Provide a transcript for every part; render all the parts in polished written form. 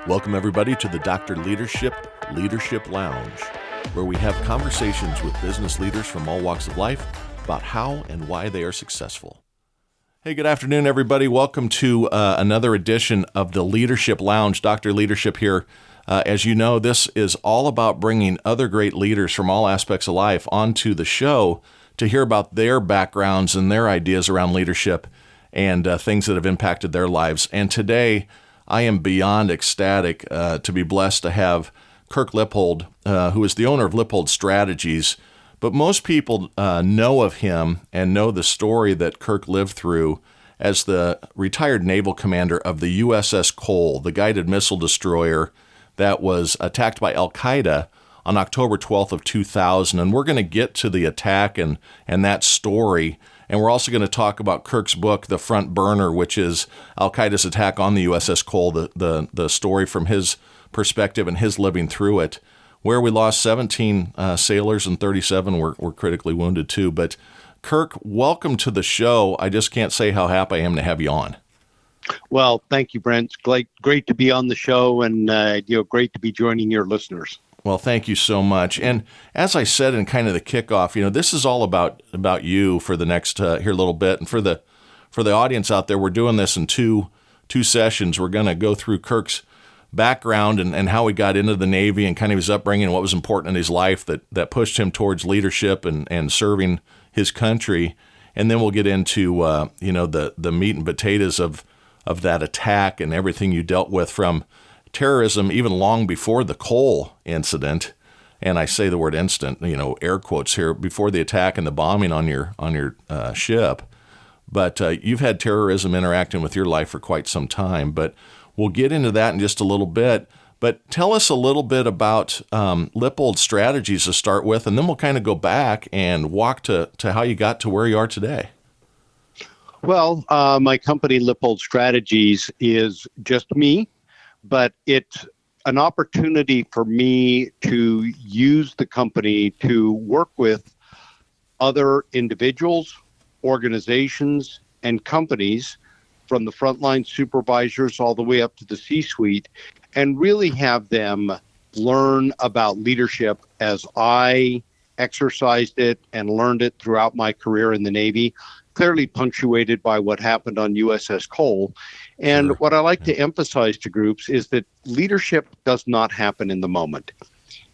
Welcome, everybody, to the Dr. Leadership Lounge, where we have conversations with business leaders from all walks of life about how and why they are successful. Hey, good afternoon, everybody. Welcome to another edition of the Leadership Lounge. Dr. Leadership here. As you know, this is all about bringing other great leaders from all aspects of life onto the show to hear about their backgrounds and their ideas around leadership and things that have impacted their lives. And today, I am beyond ecstatic to be blessed to have Kirl Lippold, who is the owner of Lippold Strategies. But most people know of him and know the story that Kirl lived through as the retired naval commander of the USS Cole, the guided missile destroyer that was attacked by Al-Qaeda on October 12th of 2000. And we're going to get to the attack and that story. And we're also going to talk about Kirk's book, The Front Burner, which is Al-Qaeda's attack on the USS Cole, the story from his perspective and his living through it, where we lost 17 sailors and 37 were critically wounded too. But Kirk, welcome to the show. I just can't say how happy I am to have you on. Well, thank you, Brent. It's great to be on the show and great to be joining your listeners. Well, thank you so much. And as I said in kind of the kickoff, this is all about you for the next here a little bit. And for the audience out there, we're doing this in two sessions. We're going to go through Kirk's background and how he got into the Navy and kind of his upbringing and what was important in his life that pushed him towards leadership and serving his country. And then we'll get into the meat and potatoes of that attack and everything you dealt with from terrorism even long before the Cole incident. And I say the word instant, air quotes here, before the attack and the bombing on your ship. But you've had terrorism interacting with your life for quite some time. But we'll get into that in just a little bit. But tell us a little bit about Lippold Strategies to start with, and then we'll kind of go back and walk to how you got to where you are today. Well, my company, Lippold Strategies, is just me, but it's an opportunity for me to use the company to work with other individuals, organizations, and companies from the frontline supervisors all the way up to the C-suite, and really have them learn about leadership as I exercised it and learned it throughout my career in the Navy, clearly punctuated by what happened on USS Cole. And Sure. What I like to emphasize to groups is that leadership does not happen in the moment.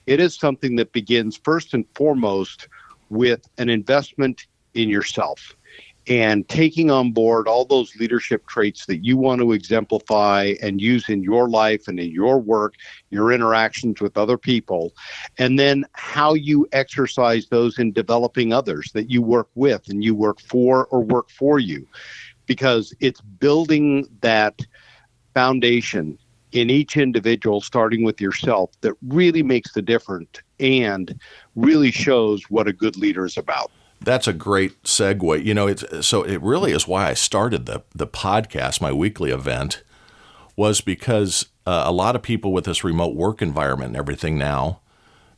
It is something that begins first and foremost with an investment in yourself and taking on board all those leadership traits that you want to exemplify and use in your life and in your work, your interactions with other people, and then how you exercise those in developing others that you work with and you work for or work for you. Because it's building that foundation in each individual, starting with yourself, that really makes the difference and really shows what a good leader is about. That's a great segue. It really is why I started the podcast, my weekly event, was because a lot of people with this remote work environment and everything now,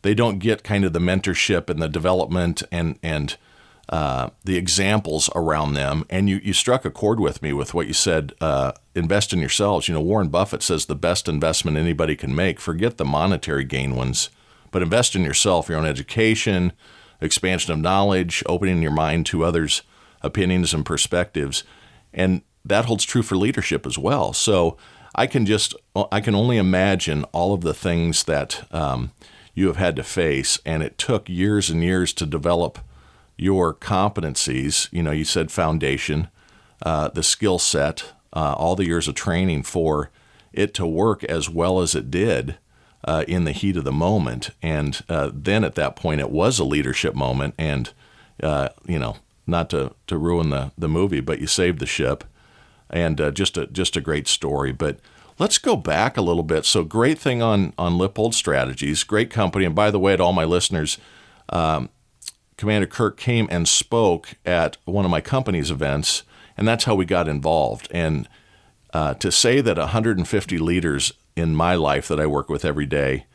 they don't get kind of the mentorship and the development and the examples around them. And you struck a chord with me with what you said, invest in yourselves. Warren Buffett says the best investment anybody can make, forget the monetary gain ones, but invest in yourself, your own education, expansion of knowledge, opening your mind to others' opinions and perspectives. And that holds true for leadership as well. So I can only imagine all of the things that you have had to face. And it took years and years to develop your competencies. You said foundation, the skill set, all the years of training for it to work as well as it did in the heat of the moment. And then at that point, it was a leadership moment. And, not to ruin the movie, but you saved the ship. And just a great story. But let's go back a little bit. So great thing on Lippold Strategies, great company. And by the way, to all my listeners, Commander Kirk came and spoke at one of my company's events, and that's how we got involved. And to say that 150 leaders in my life that I work with every day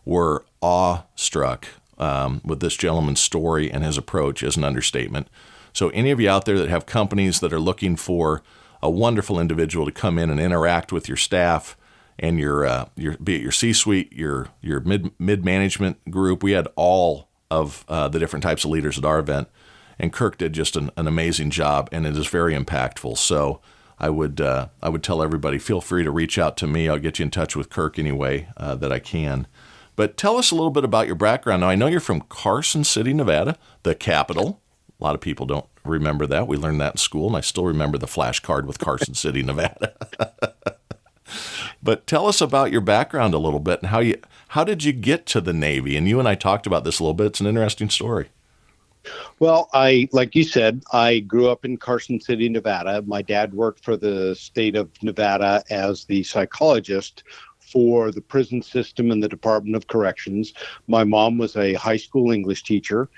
were awestruck with this gentleman's story and his approach is an understatement. So any of you out there that have companies that are looking for a wonderful individual to come in and interact with your staff and your be it your C-suite, your mid management group. We had all of the different types of leaders at our event, and Kirk did just an amazing job, and it is very impactful. So I would tell everybody, feel free to reach out to me. I'll get you in touch with Kirk any way that I can. But tell us a little bit about your background. Now, I know you're from Carson City, Nevada, the capital. A lot of people don't remember that. We learned that in school, and I still remember the flashcard with Carson City, Nevada. But tell us about your background a little bit and how did you get to the Navy? And you and I talked about this a little bit. It's an interesting story. Well, like you said, I grew up in Carson City, Nevada. My dad worked for the state of Nevada as the psychologist for the prison system and the Department of Corrections. My mom was a high school English teacher.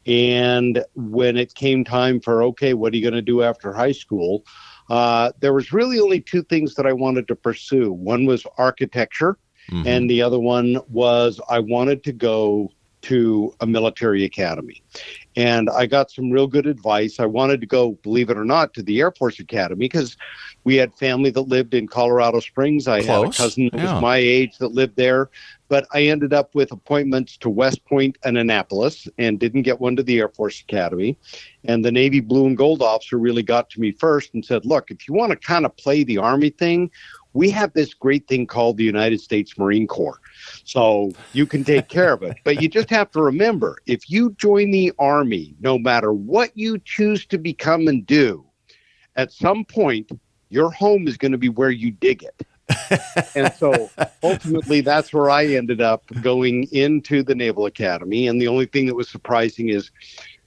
And when it came time for, okay, what are you going to do after high school? There was really only two things that I wanted to pursue. One was architecture, and the other one was I wanted to go to a military academy. And I got some real good advice. I wanted to go, believe it or not, to the Air Force Academy because we had family that lived in Colorado Springs. I had a cousin that was my age that lived there. But I ended up with appointments to West Point and Annapolis and didn't get one to the Air Force Academy. And the Navy Blue and Gold officer really got to me first and said, look, if you want to kind of play the Army thing, we have this great thing called the United States Marine Corps. So you can take care of it. But you just have to remember, if you join the Army, no matter what you choose to become and do, at some point, your home is going to be where you dig it. And so ultimately, that's where I ended up going into the Naval Academy. And the only thing that was surprising is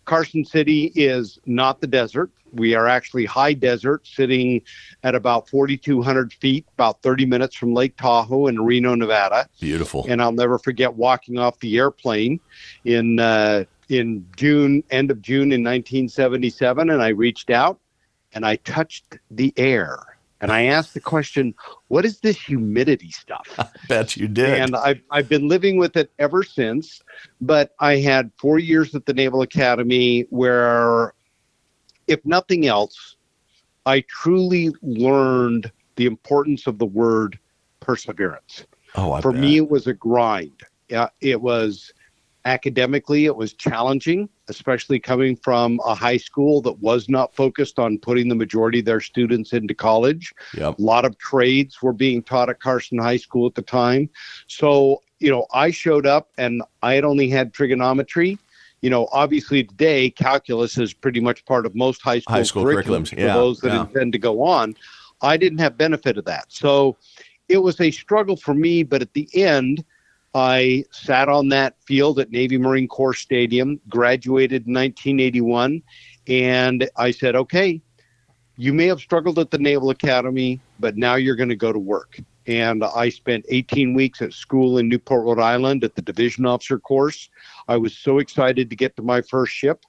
Carson City is not the desert. We are actually high desert, sitting at about 4,200 feet, about 30 minutes from Lake Tahoe in Reno, Nevada. Beautiful. And I'll never forget walking off the airplane in June, end of June in 1977. And I reached out and I touched the air. And I asked the question, what is this humidity stuff? I bet you did. And I've been living with it ever since. But I had 4 years at the Naval Academy where, if nothing else, I truly learned the importance of the word perseverance. For me, it was a grind. It was academically, it was challenging, especially coming from a high school that was not focused on putting the majority of their students into college. Yep. A lot of trades were being taught at Carson High School at the time. So, I showed up and I had only had trigonometry. Obviously today, calculus is pretty much part of most high school curriculums for those that intend to go on. I didn't have benefit of that. So it was a struggle for me, but at the end, I sat on that field at Navy Marine Corps Stadium, graduated in 1981, and I said, okay, you may have struggled at the Naval Academy, but now you're going to go to work. And I spent 18 weeks at school in Newport, Rhode Island at the division officer course. I was so excited to get to my first ship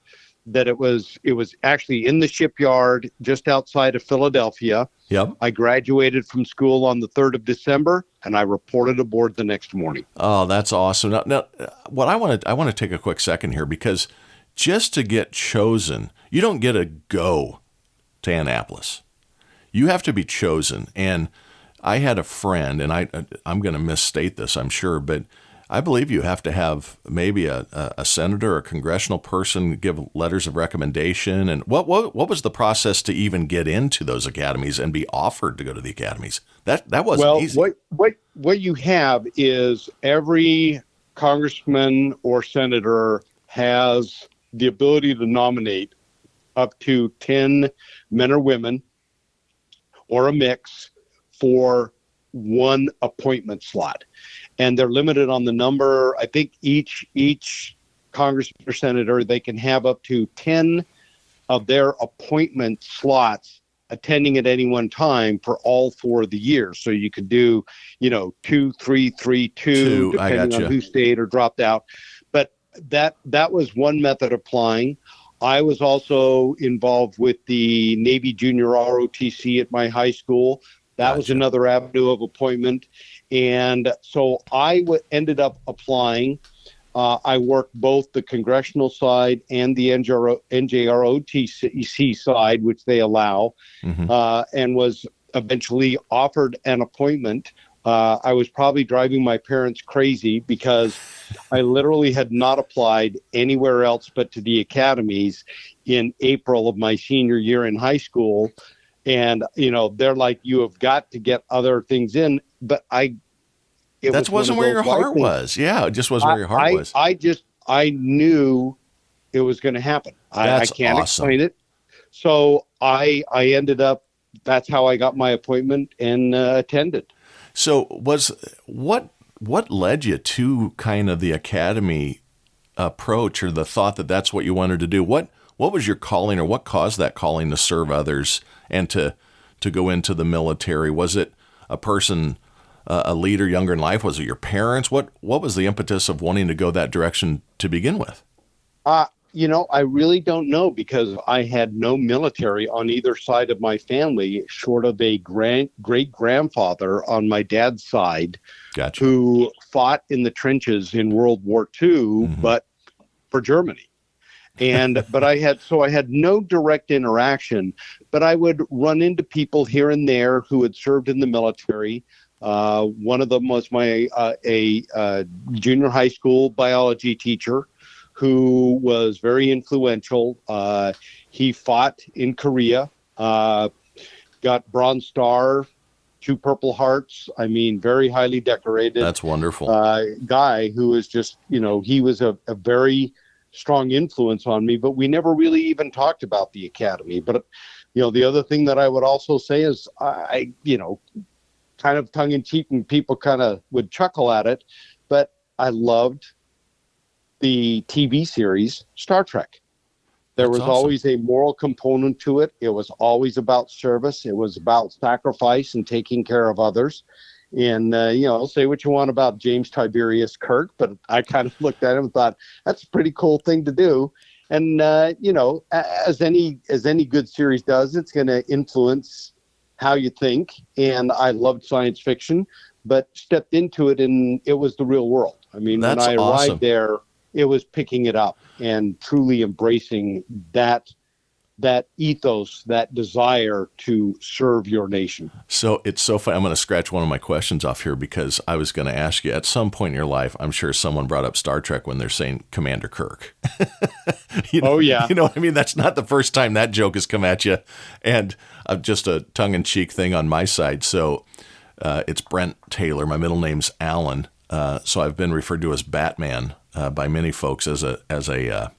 that it was actually in the shipyard just outside of Philadelphia. Yep. I graduated from school on the 3rd of December, and I reported aboard the next morning. Oh, that's awesome. Now what I want to take a quick second here, because just to get chosen, you don't get a go to Annapolis. You have to be chosen. And I had a friend, and I'm going to misstate this, I'm sure, but I believe you have to have maybe a senator or a congressional person give letters of recommendation. And what was the process to even get into those academies and be offered to go to the academies? That wasn't easy. What you have is every congressman or senator has the ability to nominate up to 10 men or women or a mix for one appointment slot. And they're limited on the number. I think each congressman or senator, they can have up to 10 of their appointment slots attending at any one time for all 4 of the years. So you could do, 2, 3, 3, 2, depending on who stayed or dropped out. But that was one method of applying. I was also involved with the Navy Junior ROTC at my high school. That was another avenue of appointment. And so I ended up applying. I worked both the congressional side and the NJROTC side, which they allow, and was eventually offered an appointment I was probably driving my parents crazy because I literally had not applied anywhere else but to the academies in April of my senior year in high school. And, they're like, you have got to get other things in. But it That was one wasn't of where those your life heart things. was. Yeah, it just wasn't where your heart was. I knew it was going to happen. I That's can't awesome. explain it. So I ended up, that's how I got my appointment and attended. So what led you to kind of the academy approach, or the thought that that's what you wanted to do? What was your calling, or what caused that calling to serve others and to go into the military? Was it a person, a leader younger in life? Was it your parents? What was the impetus of wanting to go that direction to begin with? I really don't know, because I had no military on either side of my family, short of a great grandfather on my dad's side, Gotcha. who fought in the trenches in World War II, but for Germany. But I had no direct interaction, but I would run into people here and there who had served in the military. One of them was my a junior high school biology teacher, who was very influential. He fought in Korea, got Bronze Star, 2 Purple Hearts. I mean, very highly decorated. That's wonderful. Guy who was just, he was a very strong influence on me, but we never really even talked about the academy. But, the other thing that I would also say is I kind of tongue in cheek, and people kind of would chuckle at it, but I loved the TV series Star Trek. There was always a moral component to it. It was always about service. It was about sacrifice and taking care of others. And, say what you want about James Tiberius Kirk, but I kind of looked at him and thought, that's a pretty cool thing to do. And, as any good series does, it's going to influence how you think. And I loved science fiction, but stepped into it, and it was the real world. I mean, when I arrived there, it was picking it up and truly embracing that ethos, that desire to serve your nation. So it's so funny. I'm going to scratch one of my questions off here, because I was going to ask you, at some point in your life, I'm sure someone brought up Star Trek when they're saying Commander Kirk. Oh, yeah. You know what I mean? That's not the first time that joke has come at you. And just a tongue-in-cheek thing on my side. So it's Brent Taylor. My middle name's Alan. So I've been referred to as Batman by many folks as a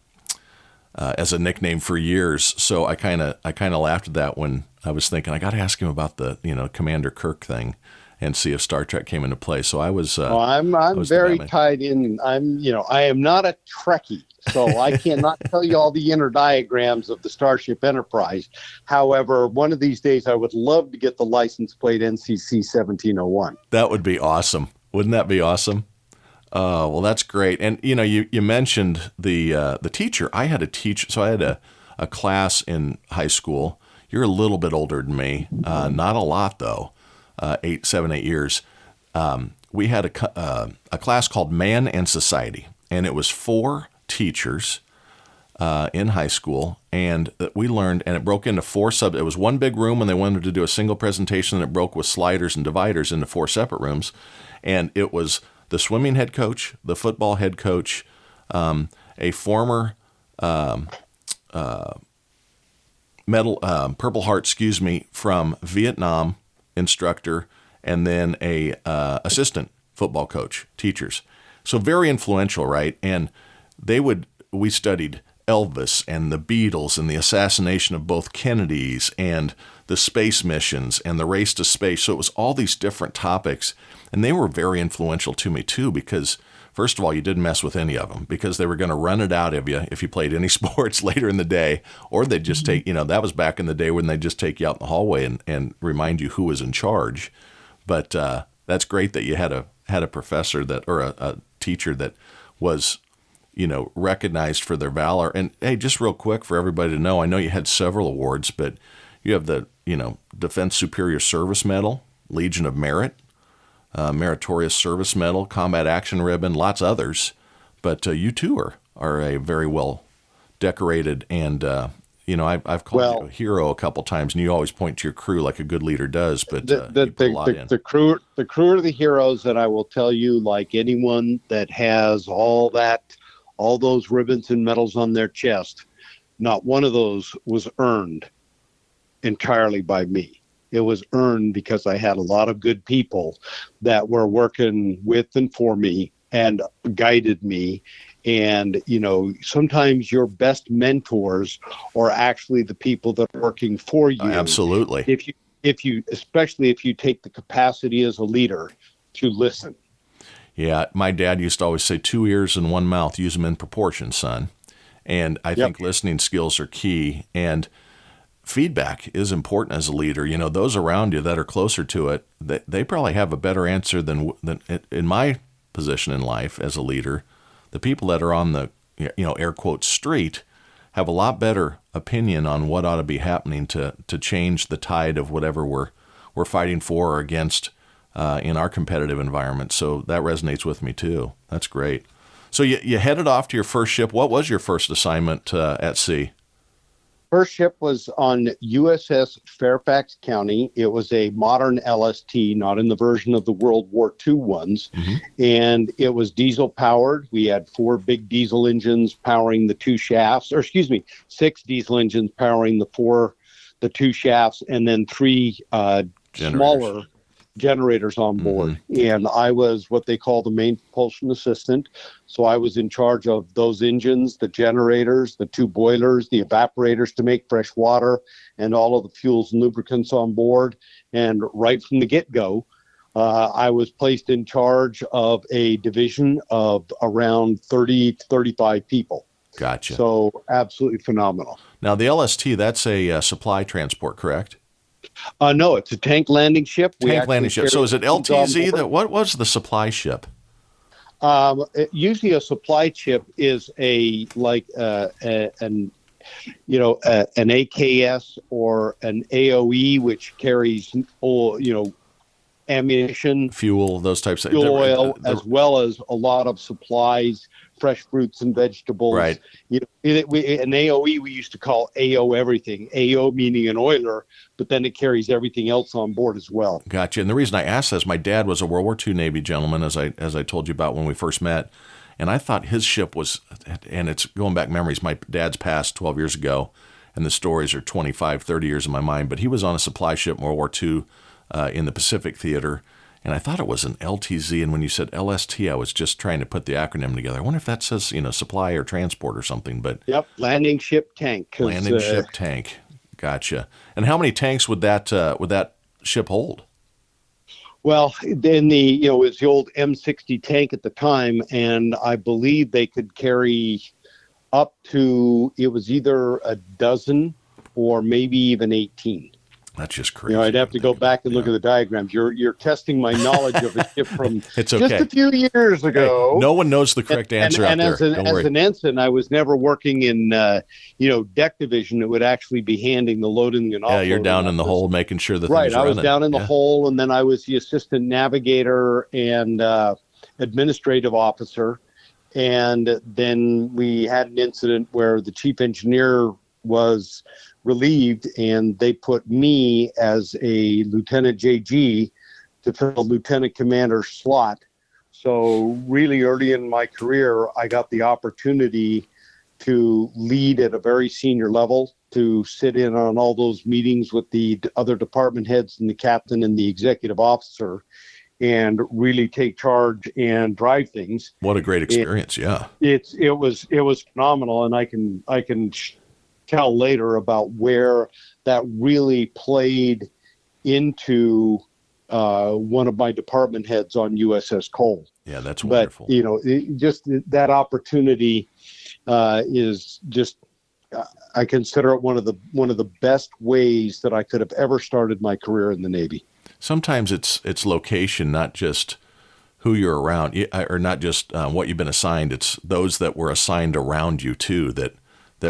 nickname for years. So I kind of laughed at that when I was thinking, I got to ask him about the Commander Kirk thing and see if Star Trek came into play. So I was. I'm very tied in. I am not a Trekkie, so I cannot tell you all the inner diagrams of the Starship Enterprise. However, one of these days I would love to get the license plate NCC 1701. That would be awesome. Wouldn't that be awesome? Well, that's great. And, you mentioned the teacher. I had a teacher. So I had a class in high school. You're a little bit older than me. Not a lot, though. 7, 8 years. We had a class called Man and Society. And it was 4 teachers in high school. And we learned, and it broke into 4 It was one big room when they wanted to do a single presentation, and it broke with sliders and dividers into 4 separate rooms. And it was the swimming head coach, the football head coach, a former Purple Heart, from Vietnam instructor, and then a assistant football coach, teachers. So very influential, right? And we studied Elvis and the Beatles and the assassination of both Kennedys and the space missions and the race to space. So it was all these different topics, and they were very influential to me too, because first of all, you didn't mess with any of them, because they were going to run it out of you if you played any sports later in the day, or they'd just take, that was back in the day when they'd just take you out in the hallway and remind you who was in charge. But that's great that you had a professor or a teacher that was recognized for their valor. And hey, just real quick for everybody to know, I know you had several awards, but you have the, Defense Superior Service Medal, Legion of Merit, Meritorious Service Medal, Combat Action Ribbon, lots of others. But you too are a very well decorated and, I've called you a hero a couple times, and you always point to your crew like a good leader does. But you put a lot in. The crew are the heroes, and I will tell you, like anyone that has all those ribbons and medals on their chest, not one of those was earned entirely by me. It was earned because I had a lot of good people that were working with and for me and guided me. And, sometimes your best mentors are actually the people that are working for you. Absolutely. Especially if you take the capacity as a leader to listen. Yeah. My dad used to always say 2 ears and 1 mouth, use them in proportion, son. And I think listening skills are key, and feedback is important as a leader. Those around you that are closer to it, they probably have a better answer than in my position in life as a leader. The people that are on the, air quote, street have a lot better opinion on what ought to be happening to change the tide of whatever we're fighting for or against in our competitive environment. So that resonates with me too. That's great. So you headed off to your first ship. What was your first assignment at sea? First ship was on USS Fairfax County. It was a modern LST, not in the version of the World War II ones. Mm-hmm. And it was diesel powered. We had 4 big diesel engines powering the 2 shafts, 6 diesel engines powering the 2 shafts, and then 3 smaller generators on board. Mm-hmm. And I was what they call the main propulsion assistant. So I was in charge of those engines, the generators, the 2 boilers, the evaporators to make fresh water, and all of the fuels and lubricants on board. And right from the get-go, I was placed in charge of a division of around 30 to 35 people. Gotcha. So absolutely phenomenal. Now, the LST, that's a supply transport, correct? No, it's a tank landing ship. Tank landing ship. So is it LTZ? What was the supply ship? Usually a supply ship is an AKS or an AOE, which carries ammunition, fuel, those types of fuel oil, as well as a lot of supplies, fresh fruits and vegetables. Right. An AOE we used to call AO everything. AO meaning an oiler, but then it carries everything else on board as well. Gotcha. And the reason I asked this, my dad was a World War II Navy gentleman, as I told you about when we first met, and I thought his ship was, and it's going back memories. My dad's passed 12 years ago, and the stories are 25, 30 years in my mind. But he was on a supply ship in World War II in the Pacific Theater. And I thought it was an LTZ, and when you said LST, I was just trying to put the acronym together. I wonder if that says, supply or transport or something. But yep, landing ship tank. Landing ship tank. Gotcha. And how many tanks would that ship hold? Well, then it was the old M60 tank at the time, and I believe they could carry up to, it was either a dozen or maybe even 18. That's just crazy. I'd have to go back and look at the diagrams. You're testing my knowledge of a ship from it's okay. Just a few years ago. Hey, no one knows the correct answer out there. As an ensign, I was never working in deck division. It would actually be handing the loading and offloading. Yeah, you're down in the hold making sure the things are I was running. down in the hole, and then I was the assistant navigator and administrative officer. And then we had an incident where the chief engineer was relieved, and they put me as a Lieutenant JG to fill a lieutenant commander slot. So really early in my career, I got the opportunity to lead at a very senior level, to sit in on all those meetings with the other department heads and the captain and the executive officer, and really take charge and drive things. What a great experience! Yeah, it was phenomenal, and I can tell later about where that really played into one of my department heads on USS Cole. Yeah, that's wonderful. But, just that opportunity is just, I consider it one of the best ways that I could have ever started my career in the Navy. Sometimes it's location, not just who you're around, or not just what you've been assigned. It's those that were assigned around you too that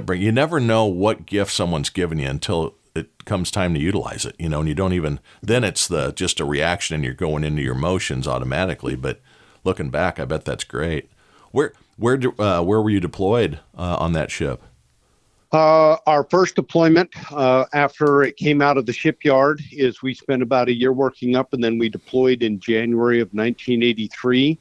bring. You never know what gift someone's given you until it comes time to utilize it, and you don't even, then it's just a reaction and you're going into your emotions automatically. But looking back, I bet that's great. Where were you deployed on that ship? Our first deployment after it came out of the shipyard is we spent about a year working up, and then we deployed in January of 1983.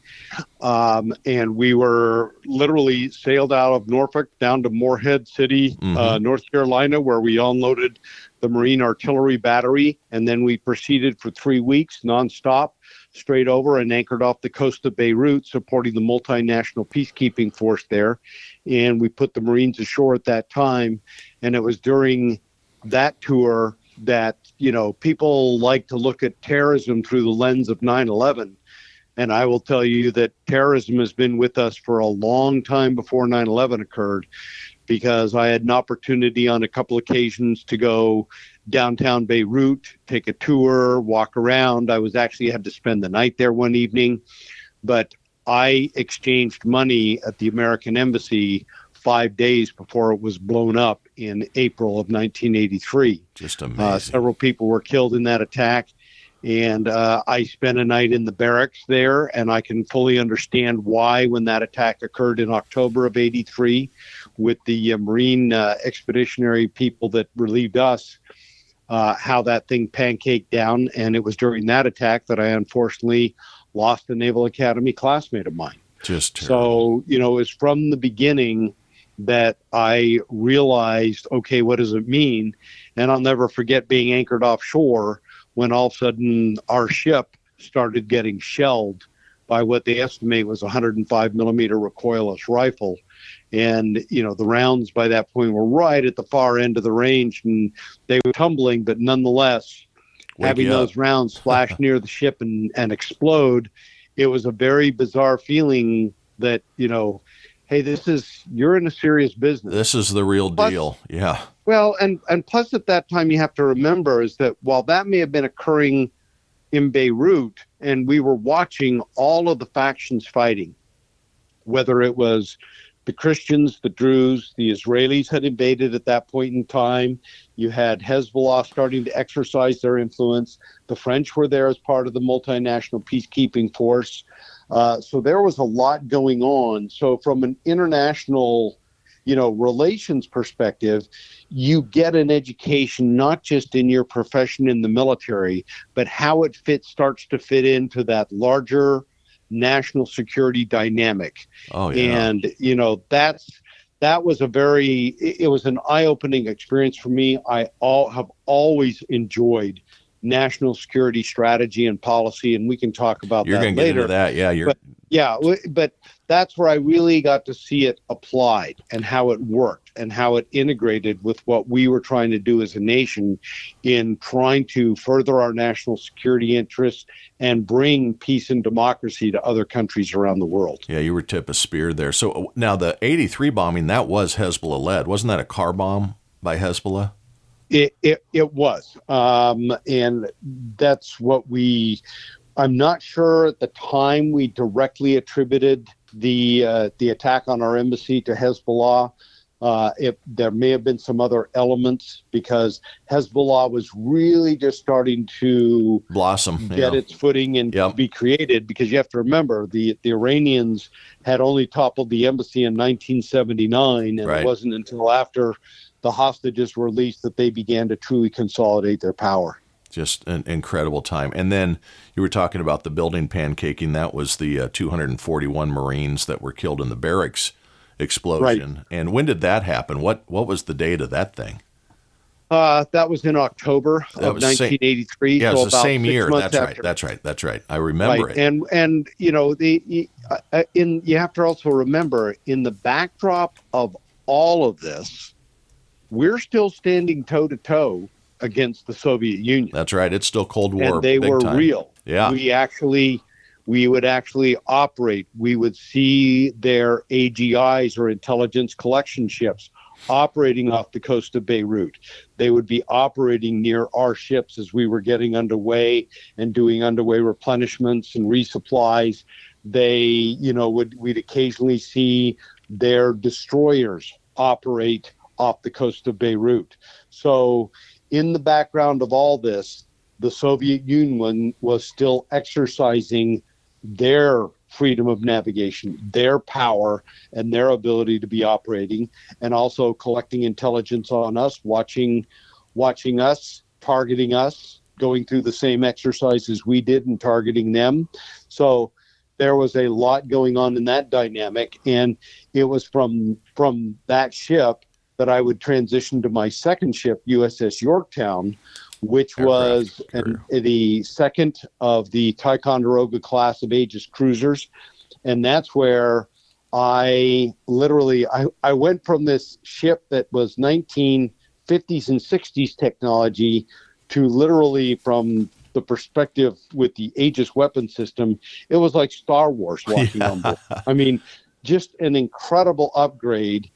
And we were literally sailed out of Norfolk down to Morehead City, North Carolina, where we unloaded the Marine Artillery Battery. And then we proceeded for 3 weeks nonstop, straight over, and anchored off the coast of Beirut, supporting the multinational peacekeeping force there. And we put the Marines ashore at that time. And it was during that tour that, people like to look at terrorism through the lens of 9/11. And I will tell you that terrorism has been with us for a long time before 9/11 occurred, because I had an opportunity on a couple occasions to go downtown Beirut, take a tour, walk around. I had to spend the night there one evening, but I exchanged money at the American Embassy 5 days before it was blown up in April of 1983. Just amazing. Several people were killed in that attack. And I spent a night in the barracks there, and I can fully understand why, when that attack occurred in October of 83 with the Marine expeditionary people that relieved us, how that thing pancaked down. And it was during that attack that I unfortunately lost a Naval Academy classmate of mine. Just terrible. So, it was from the beginning that I realized, okay, what does it mean? And I'll never forget being anchored offshore when all of a sudden our ship started getting shelled by what they estimate was a 105 millimeter recoilless rifle. And, the rounds by that point were right at the far end of the range, and they were tumbling, but nonetheless, having those rounds splash near the ship and explode, it was a very bizarre feeling that, hey, you're in a serious business. This is the real deal. Yeah. Well, and plus at that time, you have to remember is that while that may have been occurring in Beirut, and we were watching all of the factions fighting, whether it was the Christians, the Druze, the Israelis had invaded at that point in time. You had Hezbollah starting to exercise their influence. The French were there as part of the multinational peacekeeping force. So there was a lot going on. So from an international, relations perspective, you get an education not just in your profession in the military, but how it starts to fit into that larger national security dynamic. Oh, yeah. And, that was it was an eye-opening experience for me. I have always enjoyed national security strategy and policy, and we can talk about You're that going to later. get into that. Yeah. But that's where I really got to see it applied and how it worked and how it integrated with what we were trying to do as a nation in trying to further our national security interests and bring peace and democracy to other countries around the world. Yeah, you were tip of spear there. So now the 83 bombing, that was Hezbollah led. Wasn't that a car bomb by Hezbollah? It was. And that's what I'm not sure at the time we directly attributed the attack on our embassy to Hezbollah. There may have been some other elements, because Hezbollah was really just starting to blossom, get its footing and be created, because you have to remember the Iranians had only toppled the embassy in 1979, and It wasn't until after the hostages were released that they began to truly consolidate their power. Just an incredible time. And then you were talking about the building pancaking. That was the 241 Marines that were killed in the barracks explosion. Right. And when did that happen? What was the date of that thing? That was in October of 1983. Yeah, so it was the same year. That's right. I remember it. And you have to also remember, in the backdrop of all of this, we're still standing toe to toe against the Soviet Union. That's right. It's still Cold War. And they were time. real. Yeah. We would actually operate. We would see their AGIs, or intelligence collection ships, operating off the coast of Beirut. They would be operating near our ships as we were getting underway and doing underway replenishments and resupplies. We'd occasionally see their destroyers operate off the coast of Beirut. So in the background of all this, the Soviet Union was still exercising their freedom of navigation, their power and their ability to be operating, and also collecting intelligence on us, watching us, targeting us, going through the same exercises we did and targeting them. So there was a lot going on in that dynamic. And it was from that ship that I would transition to my second ship, USS Yorktown, which was the second of the Ticonderoga class of Aegis cruisers. And that's where I went from this ship that was 1950s and 60s technology to literally, from the perspective with the Aegis weapon system, it was like Star Wars walking on board. I mean, just an incredible upgrade.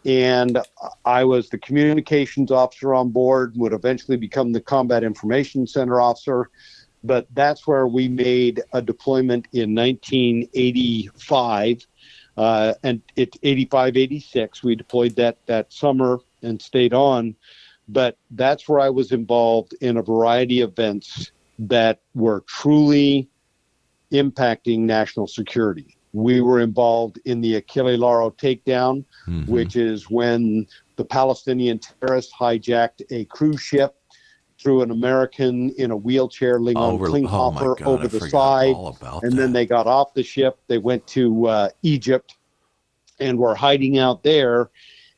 And I was the communications officer on board, would eventually become the combat information center officer. But that's where we made a deployment in 1985. And it's 85, 86. We deployed that summer and stayed on. But that's where I was involved in a variety of events that were truly impacting national security. We were involved in the Achille Lauro takedown, which is when the Palestinian terrorists hijacked a cruise ship, threw an American in a wheelchair, Klinghoffer, over the side, and then they got off the ship. They went to Egypt and were hiding out there.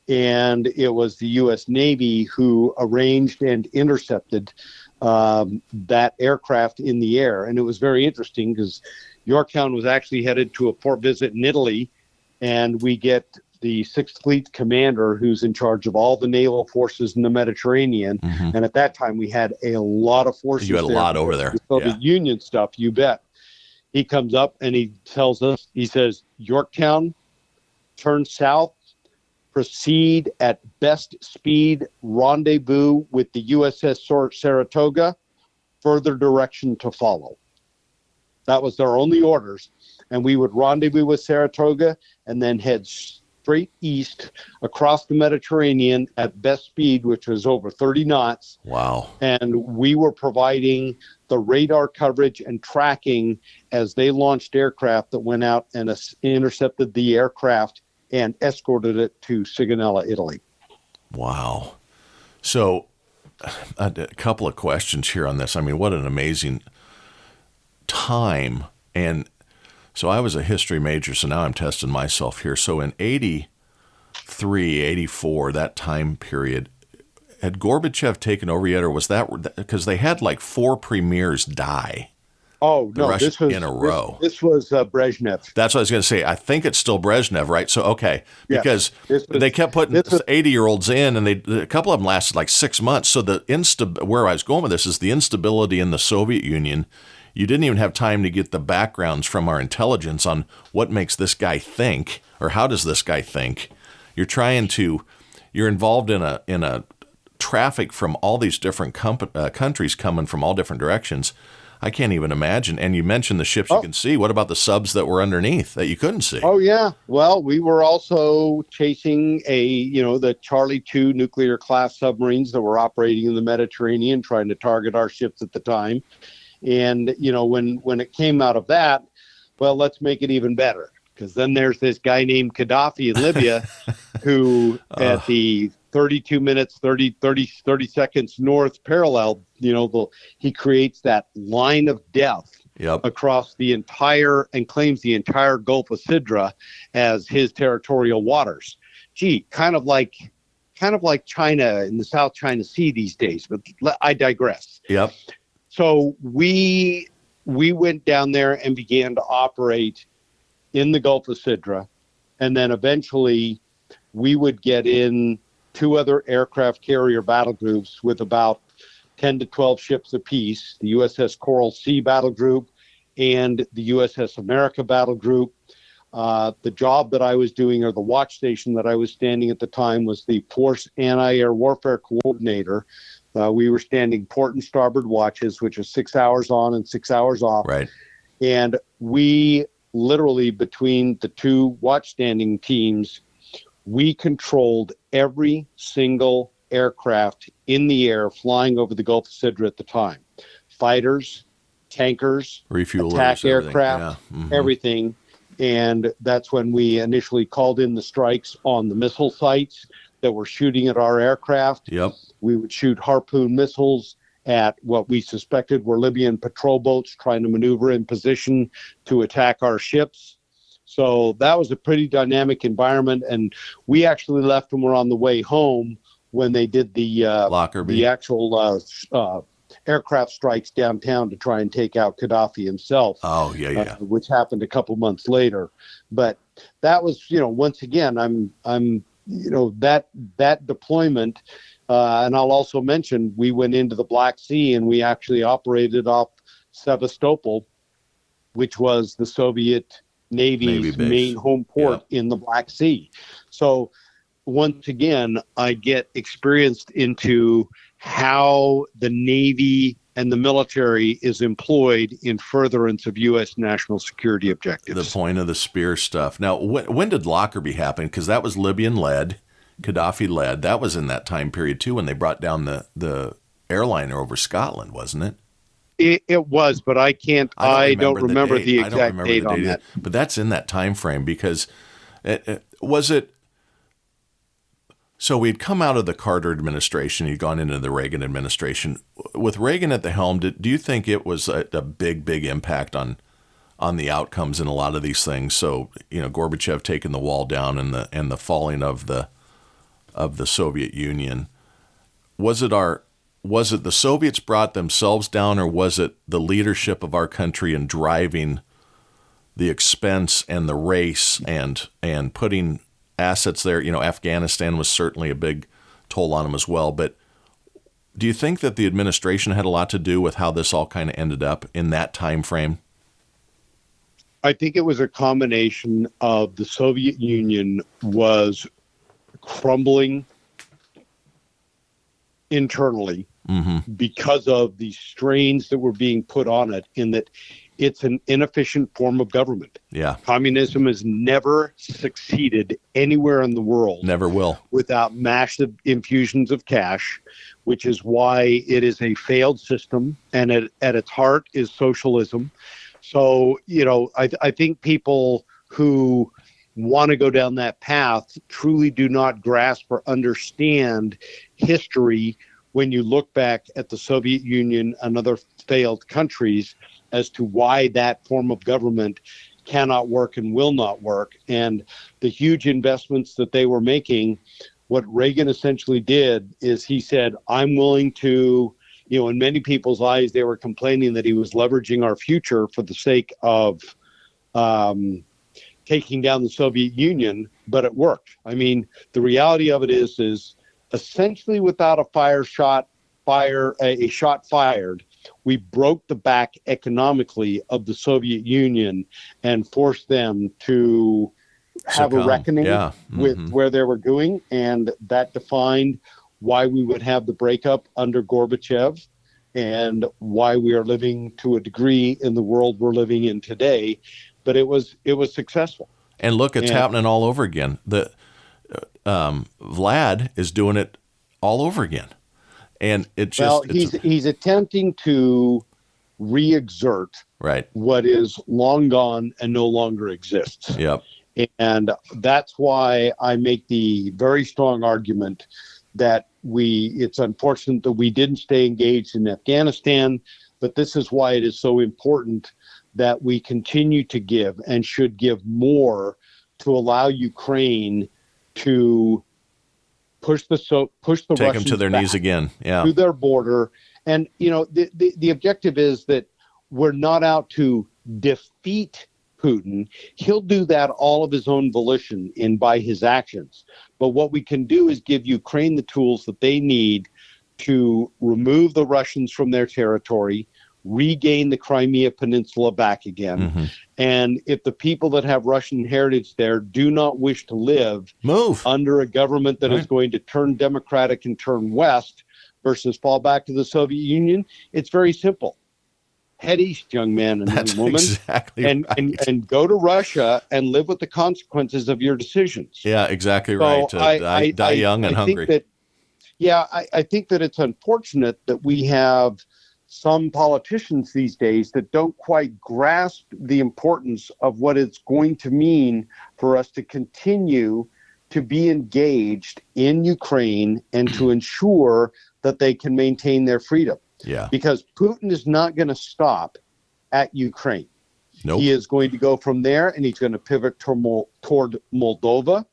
And it was the U.S. Navy who arranged and intercepted that aircraft in the air. And it was very interesting because Yorktown was actually headed to a port visit in Italy, and we get the Sixth Fleet commander who's in charge of all the naval forces in the Mediterranean. And at that time, we had a lot of forces. You had a lot over there. So the Union stuff, you bet. He comes up and he tells us, he says, Yorktown, turn south, proceed at best speed, rendezvous with the USS Saratoga, further direction to follow. That was their only orders. And we would rendezvous with Saratoga and then head straight east across the Mediterranean at best speed, which was over 30 knots. Wow. And we were providing the radar coverage and tracking as they launched aircraft that went out and intercepted the aircraft and escorted it to Sigonella, Italy. Wow. So a couple of questions here on this. I mean, what an amazing time. And so I was a history major, so now I'm testing myself here. So in 83, 84, that time period, had Gorbachev taken over yet, or was that because they had like 4 premiers die? Oh, no, this was in a row. This was Brezhnev. That's what I was going to say. I think it's still Brezhnev, right? So, okay, because they kept putting 80-year-olds in, and a couple of them lasted like 6 months. So where I was going with this is the instability in the Soviet Union. You didn't even have time to get the backgrounds from our intelligence on what makes this guy think, or how does this guy think. You're involved in a traffic from all these different countries coming from all different directions. I can't even imagine. And you mentioned the ships you can see. What about the subs that were underneath that you couldn't see? Oh, yeah. Well, we were also chasing the Charlie II nuclear class submarines that were operating in the Mediterranean, trying to target our ships at the time. And, when it came out of that, well, let's make it even better. Because then there's this guy named Gaddafi in Libya who at the 32 minutes, 30 seconds north parallel, he creates that line of death across the entire and claims the entire Gulf of Sidra as his territorial waters. Gee, kind of like China in the South China Sea these days, but I digress. Yep. So we went down there and began to operate in the Gulf of Sidra, and then eventually we would get in 2 other aircraft carrier battle groups with about 10 to 12 ships apiece, the USS Coral Sea battle group and the USS America battle group. The job that I was doing, or the watch station that I was standing at the time, was the Force Anti-Air Warfare Coordinator. We were standing port and starboard watches, which is 6 hours on and 6 hours off. Right. And we literally, between the 2 watch standing teams, we controlled every single aircraft in the air flying over the Gulf of Sidra at the time. Fighters, tankers, refuelers, attack aircraft, everything. And that's when we initially called in the strikes on the missile sites that were shooting at our aircraft. Yep. We would shoot Harpoon missiles at what we suspected were Libyan patrol boats trying to maneuver in position to attack our ships. So that was a pretty dynamic environment. And we actually left when we're on the way home when they did the actual aircraft strikes downtown to try and take out Gaddafi himself. Oh, yeah. Which happened a couple months later. But that was, once again, I'm that deployment. And I'll also mention we went into the Black Sea and we actually operated off Sevastopol, which was the Soviet Navy's main home port in the Black Sea. So once again, I get experienced into how the Navy and the military is employed in furtherance of U.S. national security objectives. The point of the spear stuff. Now, when did Lockerbie happen? Because that was Libyan-led, Gaddafi-led. That was in that time period, too, when they brought down the airliner over Scotland, wasn't it? It was, but I don't remember the exact date on that. But that's in that time frame because was it? So we'd come out of the Carter administration, you'd gone into the Reagan administration. With Reagan at the helm, do you think it was a big impact on the outcomes in a lot of these things? So, Gorbachev taking the wall down and the falling of the Soviet Union. Was it the Soviets brought themselves down, or was it the leadership of our country in driving the expense and the race and putting assets there? Afghanistan was certainly a big toll on them as well. But do you think that the administration had a lot to do with how this all kind of ended up in that time frame? I think it was a combination of the Soviet Union was crumbling internally because of the strains that were being put on it, in that it's an inefficient form of government. Yeah. Communism has never succeeded anywhere in the world. Never will. Without massive infusions of cash, which is why it is a failed system, and at its heart is socialism. So, I think people who want to go down that path truly do not grasp or understand history when you look back at the Soviet Union and other failed countries as to why that form of government cannot work and will not work. And the huge investments that they were making, what Reagan essentially did is he said, I'm willing to, in many people's eyes, they were complaining that he was leveraging our future for the sake of taking down the Soviet Union, but it worked. I mean, the reality of it is essentially without a shot fired, we broke the back economically of the Soviet Union and forced them to have a reckoning with where they were going. And that defined why we would have the breakup under Gorbachev and why we are living to a degree in the world we're living in today. But it was successful. And look, it's happening all over again. Vlad is doing it all over again. And it just he's attempting to re-exert what is long gone and no longer exists. Yep. And that's why I make the very strong argument that it's unfortunate that we didn't stay engaged in Afghanistan, but this is why it is so important that we continue to give and should give more to allow Ukraine to push the take Russians them to their knees again, to their border. And the objective is that we're not out to defeat Putin. He'll do that all of his own volition and by his actions. But what we can do is give Ukraine the tools that they need to remove the Russians from their territory, regain the Crimea Peninsula back again. And if the people that have Russian heritage there do not wish to live under a government that is going to turn democratic and turn west versus fall back to the Soviet Union, it's very simple. Head east, young man and young woman, exactly and go to Russia and live with the consequences of your decisions. Yeah, exactly right. Die young and hungry. I think that it's unfortunate that we have some politicians these days that don't quite grasp the importance of what it's going to mean for us to continue to be engaged in Ukraine and to ensure that they can maintain their freedom. Yeah. Because Putin is not going to stop at Ukraine. Nope. He is going to go from there, and he's going to pivot toward Moldova.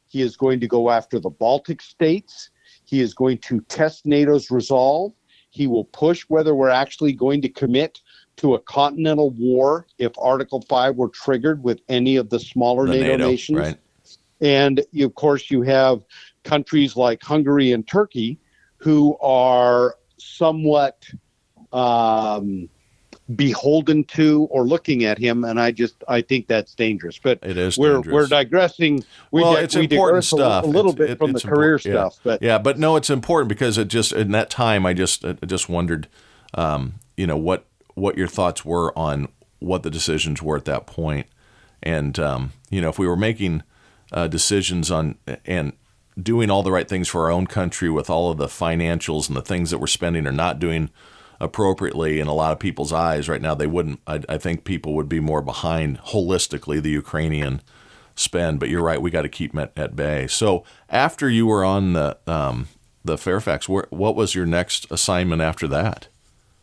He is going to go after the Baltic states. He is going to test NATO's resolve. He will push whether we're actually going to commit to a continental war if Article 5 were triggered with any of the smaller NATO nations. Right. And, of course, you have countries like Hungary and Turkey who are somewhat beholden to or looking at him, and I think that's dangerous. But it is we're digressing. It's important stuff. A little bit from the career stuff, but no, it's important because it just in that time I just wondered, what your thoughts were on what the decisions were at that point, and if we were making decisions on and doing all the right things for our own country with all of the financials and the things that we're spending or not doing appropriately in a lot of people's eyes right now, they wouldn't. I think people would be more behind holistically the Ukrainian spend. But you're right, we got to keep them at bay. So after you were on the Fairfax, what was your next assignment after that?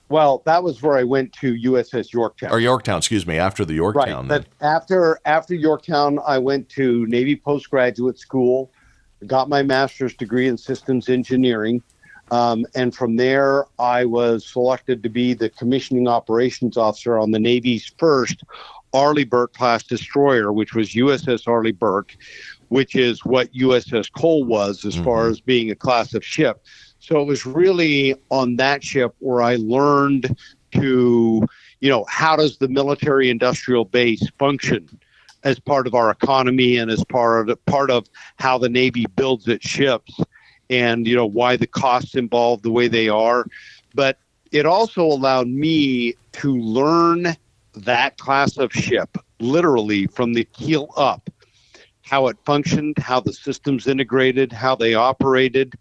Well, that was where I went to USS Yorktown. Or Yorktown, excuse me, after the Yorktown. Right, but after Yorktown, I went to Navy Postgraduate School, got my master's degree in systems engineering. And from there, I was selected to be the commissioning operations officer on the Navy's first Arleigh Burke-class destroyer, which was USS Arleigh Burke, which is what USS Cole was as far as being a class of ship. So it was really on that ship where I learned to, how does the military-industrial base function as part of our economy and as part of how the Navy builds its ships. And, why the costs involved the way they are. But it also allowed me to learn that class of ship, literally from the keel up, how it functioned, how the systems integrated, how they operated,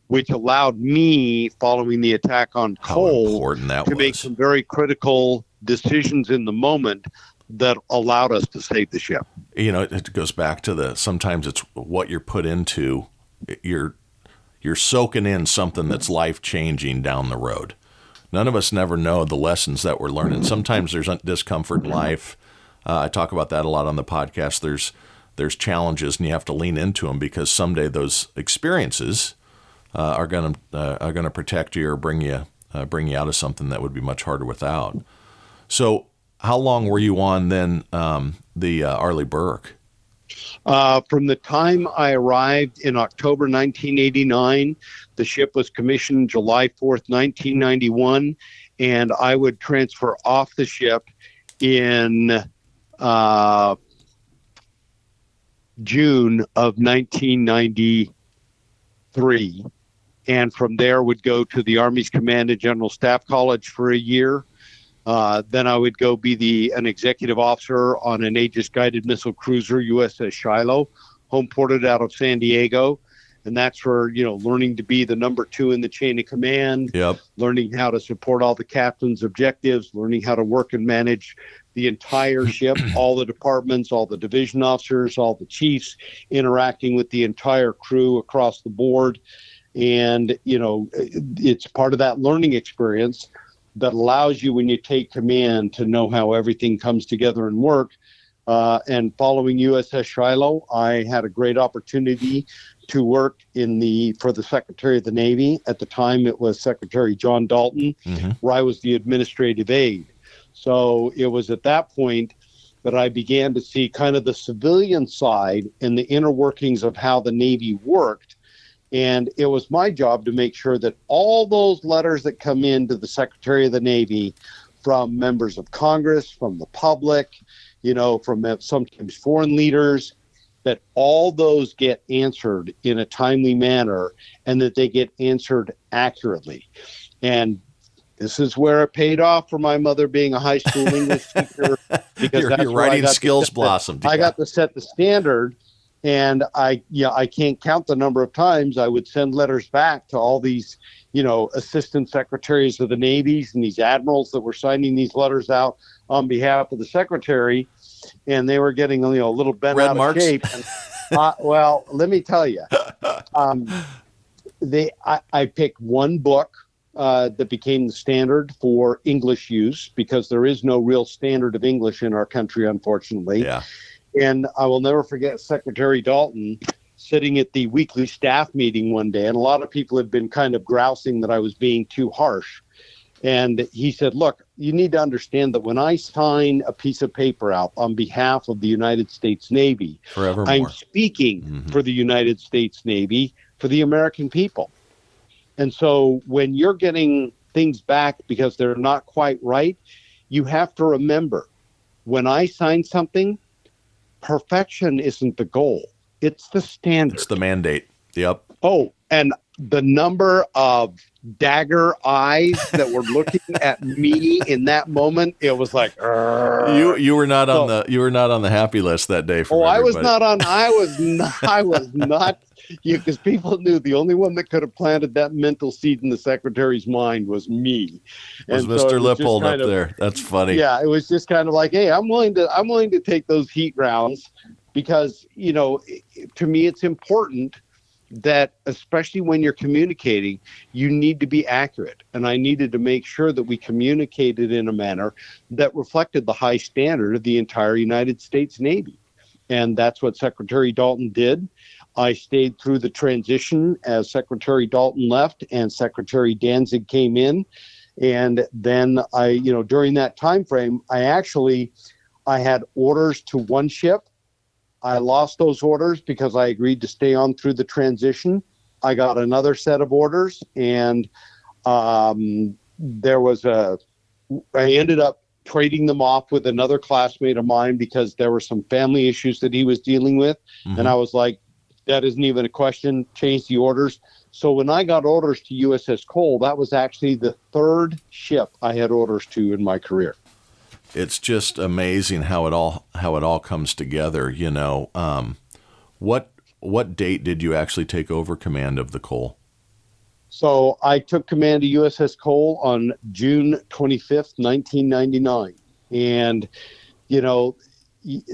which allowed me, following the attack on Cole, to make some very critical decisions in the moment that allowed us to save the ship. It goes back to sometimes it's what you're put into. You're soaking in something that's life-changing down the road. None of us never know the lessons that we're learning. Sometimes there's discomfort in life. I talk about that a lot on the podcast. There's challenges, and you have to lean into them because someday those experiences are going to protect you or bring you out of something that would be much harder without. So, how long were you on then the Arleigh Burke? From the time I arrived in October 1989, the ship was commissioned July 4th, 1991, and I would transfer off the ship in June of 1993, and from there would go to the Army's Command and General Staff College for a year. Then I would go be an executive officer on an Aegis guided missile cruiser, USS Shiloh, home ported out of San Diego. And that's where, learning to be the number 2 in the chain of command, learning how to support all the captain's objectives, learning how to work and manage the entire ship, all the departments, all the division officers, all the chiefs, interacting with the entire crew across the board. And, it's part of that learning experience that allows you, when you take command, to know how everything comes together and work. And following USS Shiloh, I had a great opportunity to work for the Secretary of the Navy. At the time, it was Secretary John Dalton, where I was the administrative aide. So it was at that point that I began to see kind of the civilian side and the inner workings of how the Navy worked. And it was my job to make sure that all those letters that come in to the Secretary of the Navy from members of Congress, from the public, from sometimes foreign leaders, that all those get answered in a timely manner and that they get answered accurately. And this is where it paid off for my mother being a high school English teacher. Because your writing skills blossomed. I got to set the standard. And I can't count the number of times I would send letters back to all these, assistant secretaries of the navies and these admirals that were signing these letters out on behalf of the secretary, and they were getting, a little bent Red out of marks. shape. And, well, let me tell you, I picked one book that became the standard for English use, because there is no real standard of English in our country, unfortunately. Yeah. And I will never forget Secretary Dalton sitting at the weekly staff meeting one day, and a lot of people had been kind of grousing that I was being too harsh. And he said, look, you need to understand that when I sign a piece of paper out on behalf of the United States Navy, Forevermore. I'm speaking for the United States Navy, for the American people. And so when you're getting things back because they're not quite right, you have to remember, when I sign something, perfection isn't the goal. It's the standard. It's the mandate. Yep. Oh, and the number of dagger eyes that were looking at me in that moment, it was like, you were not on the happy list that day. I was not, because people knew the only one that could have planted that mental seed in the secretary's mind was me. Was Mr. Lippold up there? That's funny. Yeah, it was just kind of like, hey, I'm willing to take those heat rounds, because, to me, it's important that, especially when you're communicating, you need to be accurate. And I needed to make sure that we communicated in a manner that reflected the high standard of the entire United States Navy. And that's what Secretary Dalton did. I stayed through the transition as Secretary Dalton left and Secretary Danzig came in. And then during that time frame, I had orders to one ship. I lost those orders because I agreed to stay on through the transition. I got another set of orders, and I ended up trading them off with another classmate of mine because there were some family issues that he was dealing with. Mm-hmm. And I was like, that isn't even a question, change the orders. So when I got orders to USS Cole, that was actually the third ship I had orders to in my career. It's just amazing how it all comes together. What date did you actually take over command of the Cole? So I took command of USS Cole on June 25th, 1999. And,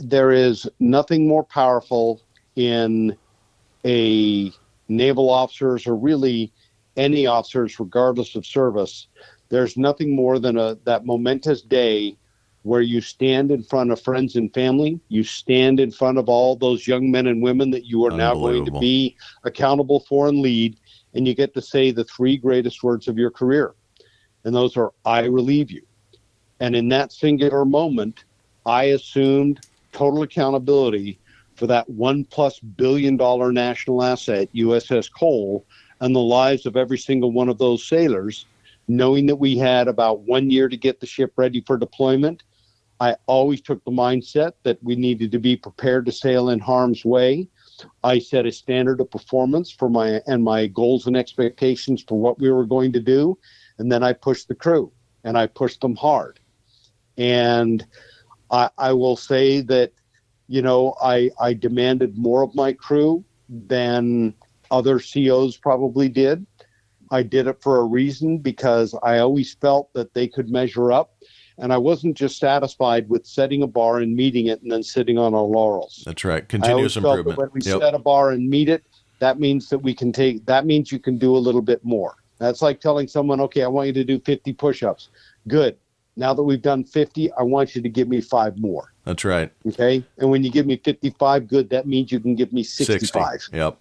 there is nothing more powerful in a naval officers, or really any officers, regardless of service. There's nothing more than that momentous day where you stand in front of friends and family, you stand in front of all those young men and women that you are now going to be accountable for and lead, and you get to say the three greatest words of your career. And those are, I relieve you. And in that singular moment, I assumed total accountability for that $1+ billion national asset, USS Cole, and the lives of every single one of those sailors, knowing that we had about 1 year to get the ship ready for deployment. I always took the mindset that we needed to be prepared to sail in harm's way. I set a standard of performance for my goals and expectations for what we were going to do. And then I pushed the crew, and I pushed them hard. And I will say that, I demanded more of my crew than other COs probably did. I did it for a reason, because I always felt that they could measure up. And I wasn't just satisfied with setting a bar and meeting it and then sitting on our laurels. That's right. Continuous improvement. When we set a bar and meet it, that means that that means you can do a little bit more. That's like telling someone, okay, I want you to do 50 push-ups. Good. Now that we've done 50, I want you to give me 5 more. That's right. Okay. And when you give me 55, good. That means you can give me 65. 60. Yep.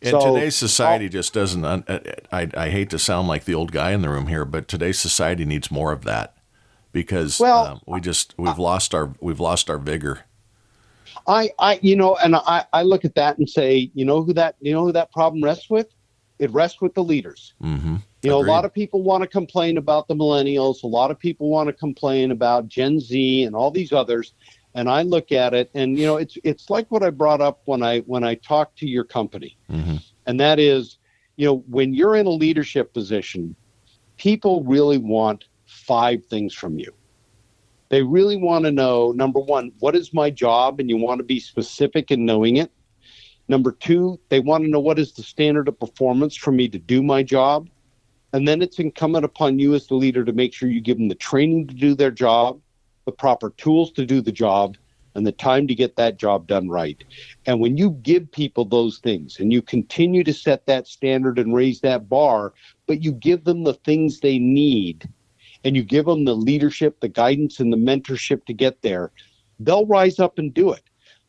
And today's society just doesn't, I hate to sound like the old guy in the room here, but today's society needs more of that, because we've lost our vigor. I look at that and say, you know who that problem rests with? It rests with the leaders. Mm-hmm. A lot of people want to complain about the millennials. A lot of people want to complain about Gen Z and all these others. And I look at it, and it's like what I brought up when I talked to your company, mm-hmm. and that is, when you're in a leadership position, people really want 5 things from you. They really want to know, number one, what is my job, and you want to be specific in knowing it. Number two, they want to know what is the standard of performance for me to do my job. And then it's incumbent upon you as the leader to make sure you give them the training to do their job, the proper tools to do the job, and the time to get that job done right. And when you give people those things and you continue to set that standard and raise that bar, but you give them the things they need and you give them the leadership, the guidance, and the mentorship to get there, they'll rise up and do it.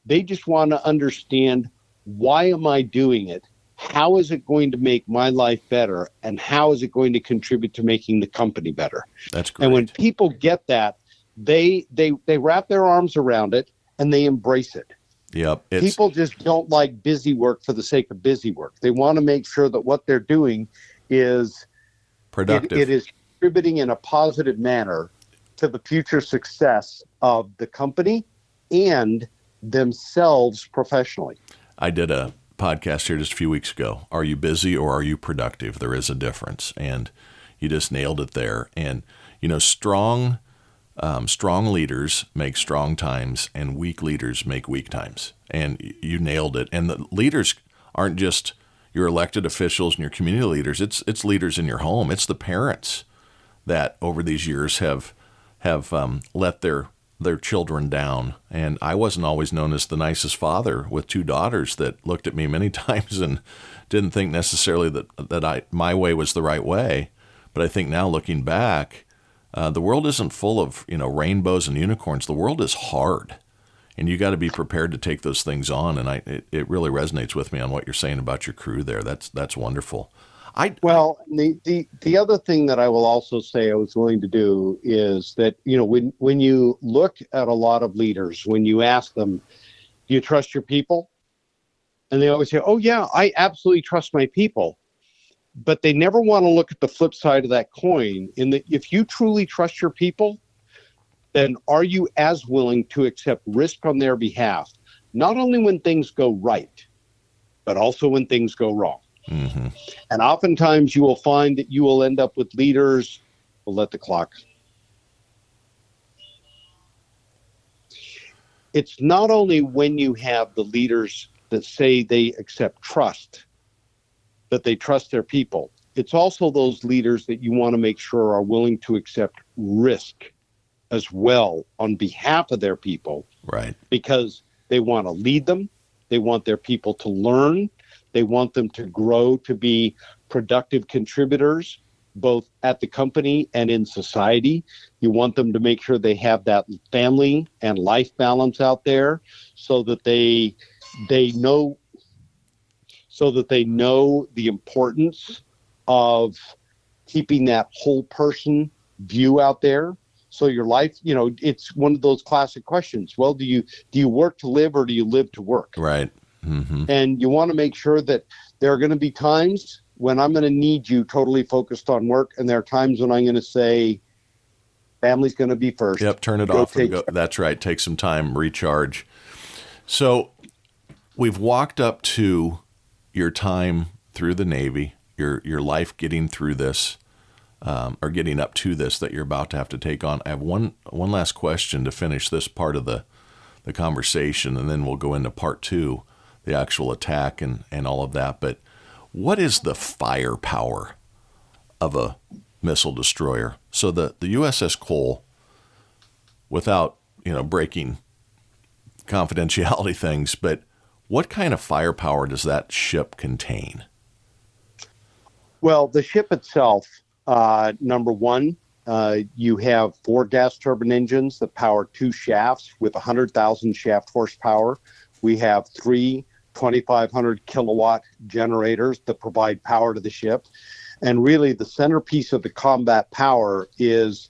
They just want to understand, why am I doing it? How is it going to make my life better? And how is it going to contribute to making the company better? That's great. And when people get that, they wrap their arms around it and they embrace it. Yep. People just don't like busy work for the sake of busy work. They want to make sure that what they're doing is productive. It is contributing in a positive manner to the future success of the company and themselves professionally. I did a podcast here just a few weeks ago. Are you busy or are you productive? There is a difference, and you just nailed it there. And strong leaders make strong times, and weak leaders make weak times. And you nailed it. And the leaders aren't just your elected officials and your community leaders. It's leaders in your home. It's the parents that over these years have let their children down. And I wasn't always known as the nicest father with two daughters that looked at me many times and didn't think necessarily that my way was the right way. But I think now, looking back, the world isn't full of rainbows and unicorns. The world is hard, and you got to be prepared to take those things on. And it really resonates with me on what you're saying about your crew there. That's wonderful. The other thing that I will also say I was willing to do is that, when you look at a lot of leaders, when you ask them, do you trust your people? And they always say, oh, yeah, I absolutely trust my people. But they never want to look at the flip side of that coin, in that if you truly trust your people, then are you as willing to accept risk on their behalf, not only when things go right, but also when things go wrong? Mm-hmm. And oftentimes you will find that you will end up with leaders who let the clock. It's not only when you have the leaders that say they accept trust, that they trust their people. It's also those leaders that you want to make sure are willing to accept risk as well on behalf of their people. Right. Because they want to lead them. They want their people to learn. They want them to grow to be productive contributors, both at the company and in society. You want them to make sure they have that family and life balance out there, so that they know the importance of keeping that whole person view out there. So your life, it's one of those classic questions. Well, do you work to live, or do you live to work? Right. Mm-hmm. And you want to make sure that there are going to be times when I'm going to need you totally focused on work, and there are times when I'm going to say, family's going to be first. Yep, turn it off and go. That's right. Take some time, recharge. So we've walked up to your time through the Navy, your life getting through this, or getting up to this that you're about to have to take on. I have one last question to finish this part of the conversation, and then we'll go into part two, the actual attack and all of that. But what is the firepower of a missile destroyer? So the USS Cole, without breaking confidentiality things, but what kind of firepower does that ship contain? Well, the ship itself, number one, you have 4 gas turbine engines that power 2 shafts with 100,000 shaft horsepower. We have 3 2,500 kilowatt generators that provide power to the ship. And really the centerpiece of the combat power is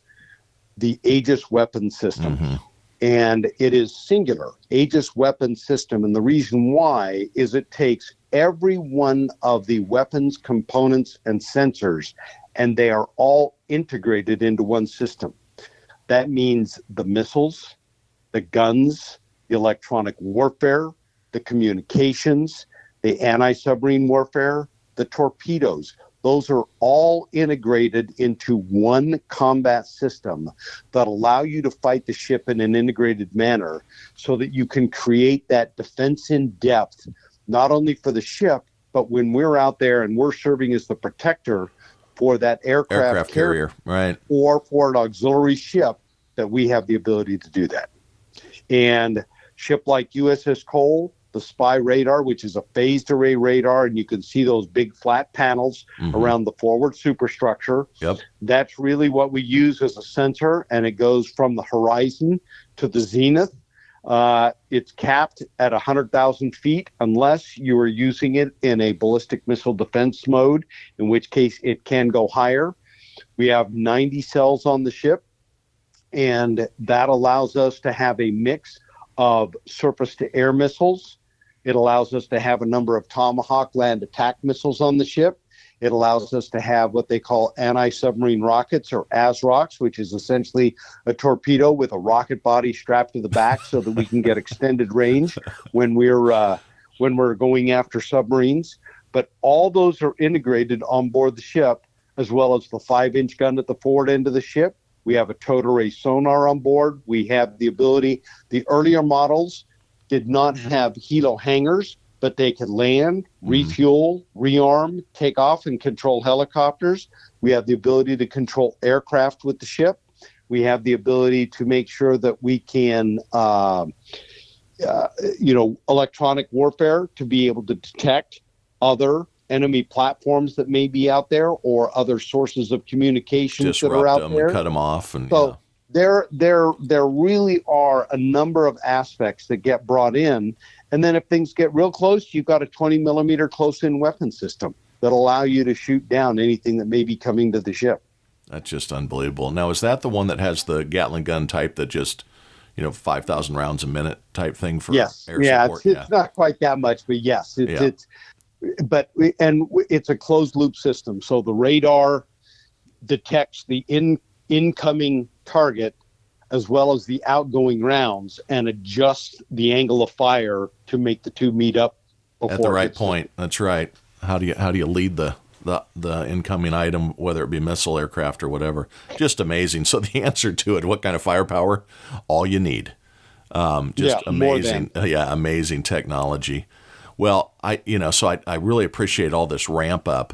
the Aegis weapon system. Mm-hmm. And it is singular, Aegis weapon system. And the reason why is it takes every one of the weapons components and sensors, and they are all integrated into one system. That means the missiles, the guns, the electronic warfare, the communications, the anti-submarine warfare, the torpedoes. Those are all integrated into one combat system that allow you to fight the ship in an integrated manner, so that you can create that defense in depth, not only for the ship, but when we're out there and we're serving as the protector for that aircraft carrier, right, or for an auxiliary ship, that we have the ability to do that. And ship like USS Cole, the spy radar, which is a phased array radar, and you can see those big flat panels around the forward superstructure. Yep. That's really what we use as a sensor, and it goes from the horizon to the zenith. It's capped at 100,000 feet unless you are using it in a ballistic missile defense mode, in which case it can go higher. We have 90 cells on the ship, and that allows us to have a mix of surface-to-air missiles. It allows us to have a number of Tomahawk land attack missiles on the ship. It allows us to have what they call anti-submarine rockets, or ASROCs, which is essentially a torpedo with a rocket body strapped to the back so that we can get extended range when we're going after submarines. But all those are integrated on board the ship, as well as the 5-inch gun at the forward end of the ship. We have a towed array sonar on board. We have the ability, the earlier models did not have helo hangars, but they could land, refuel, rearm, take off, and control helicopters. We have the ability to control aircraft with the ship. We have the ability to make sure that we can, electronic warfare, to be able to detect other enemy platforms that may be out there, or other sources of communications that are out there. And cut them off. And so there really are a number of aspects that get brought in. And then if things get real close, you've got a 20 millimeter close-in weapon system that allow you to shoot down anything that may be coming to the ship. That's just unbelievable. Now, is that the one that has the Gatling gun type that just, 5,000 rounds a minute type thing for air support? It's not quite that much, but yes, it's a closed loop system. So the radar detects the incoming target as well as the outgoing rounds, and adjusts the angle of fire to make the two meet up at the right point. That's right. How do you lead the incoming item, whether it be missile, aircraft, or whatever? Just amazing. So the answer to it, what kind of firepower? All you need. Amazing. Amazing technology. Well, I really appreciate all this ramp up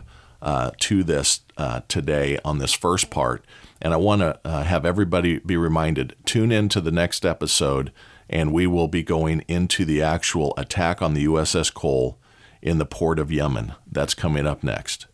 to this today on this first part. And I want to have everybody be reminded, tune in to the next episode, and we will be going into the actual attack on the USS Cole in the port of Yemen. That's coming up next.